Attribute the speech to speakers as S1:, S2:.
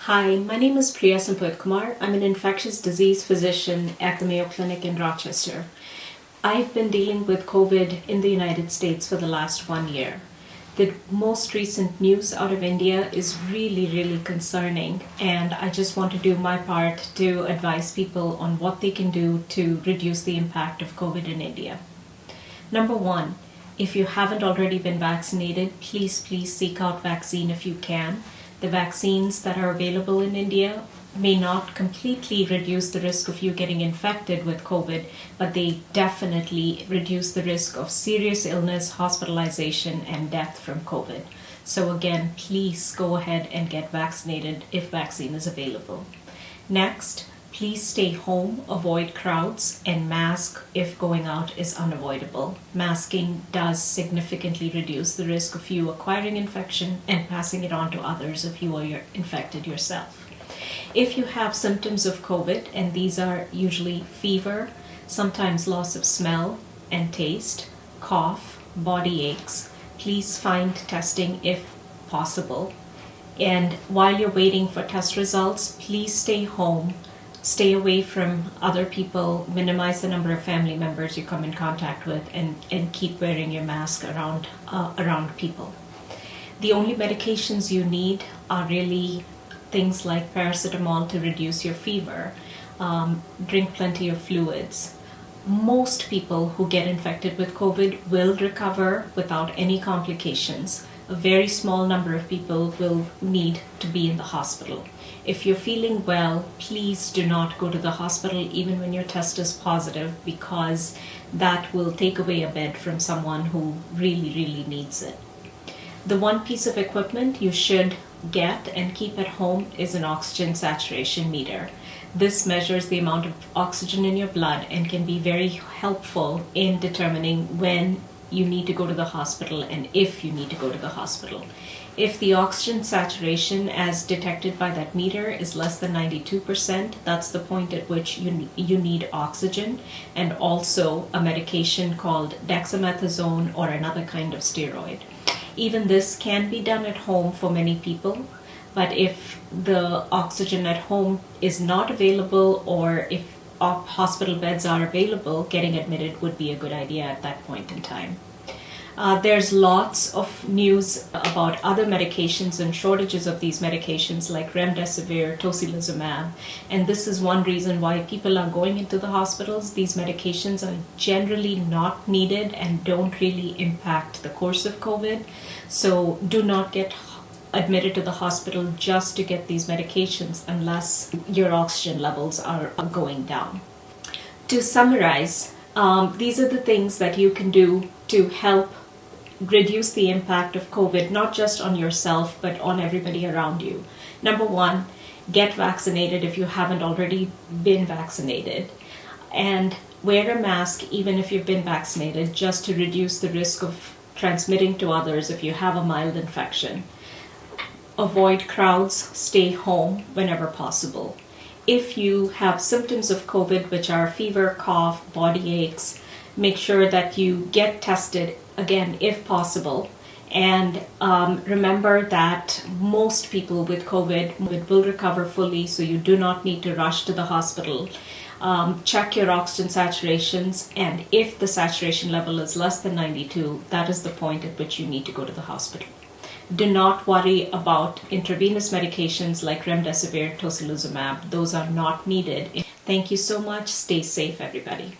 S1: Hi, my name is Priya Sampathkumar. I'm an infectious disease physician at the Mayo Clinic in Rochester. I've been dealing with COVID in the United States for the last 1 year. The most recent news out of India is really concerning, and I just want to do my part to advise people on what they can do to reduce the impact of COVID in India. Number one, if you haven't already been vaccinated, please seek out vaccine if you can. The vaccines that are available in India may not completely reduce the risk of you getting infected with COVID, but they definitely reduce the risk of serious illness, hospitalization, and death from COVID. So again, please go ahead and get vaccinated if vaccine is available. Next, please stay home, avoid crowds, and mask if going out is unavoidable. Masking does significantly reduce the risk of you acquiring infection and passing it on to others if you are infected yourself. If you have symptoms of COVID, and these are usually fever, sometimes loss of smell and taste, cough, body aches, please find testing if possible. And while you're waiting for test results, please stay home. Stay away from other people, minimize the number of family members you come in contact with, and keep wearing your mask around people. The only medications you need are really things like paracetamol to reduce your fever. Drink plenty of fluids. Most people who get infected with COVID will recover without any complications. A very small number of people will need to be in the hospital. If you're feeling well, please do not go to the hospital even when your test is positive, because that will take away a bed from someone who really needs it. The one piece of equipment you should get and keep at home is an oxygen saturation meter. This measures the amount of oxygen in your blood and can be very helpful in determining when you need to go to the hospital and if you need to go to the hospital. If the oxygen saturation as detected by that meter is less than 92%, that's the point at which you need oxygen, and also a medication called dexamethasone or another kind of steroid. Even this can be done at home for many people, but if the oxygen at home is not available, or if hospital beds are available, getting admitted would be a good idea at that point in time. There's lots of news about other medications and shortages of these medications like remdesivir, tocilizumab, and this is one reason why people are going into the hospitals. These medications are generally not needed and don't really impact the course of COVID, so do not get admitted to the hospital just to get these medications unless your oxygen levels are going down. To summarize, these are the things that you can do to help reduce the impact of COVID, not just on yourself, but on everybody around you. Number one, get vaccinated if you haven't already been vaccinated. And wear a mask even if you've been vaccinated, just to reduce the risk of transmitting to others if you have a mild infection. Avoid crowds, stay home whenever possible. If you have symptoms of COVID, which are fever, cough, body aches, make sure that you get tested, again, if possible. And remember that most people with COVID will recover fully, so you do not need to rush to the hospital. Check your oxygen saturations, and if the saturation level is less than 92, that is the point at which you need to go to the hospital. Do not worry about intravenous medications like remdesivir, tocilizumab. Those are not needed. Thank you so much. Stay safe, everybody.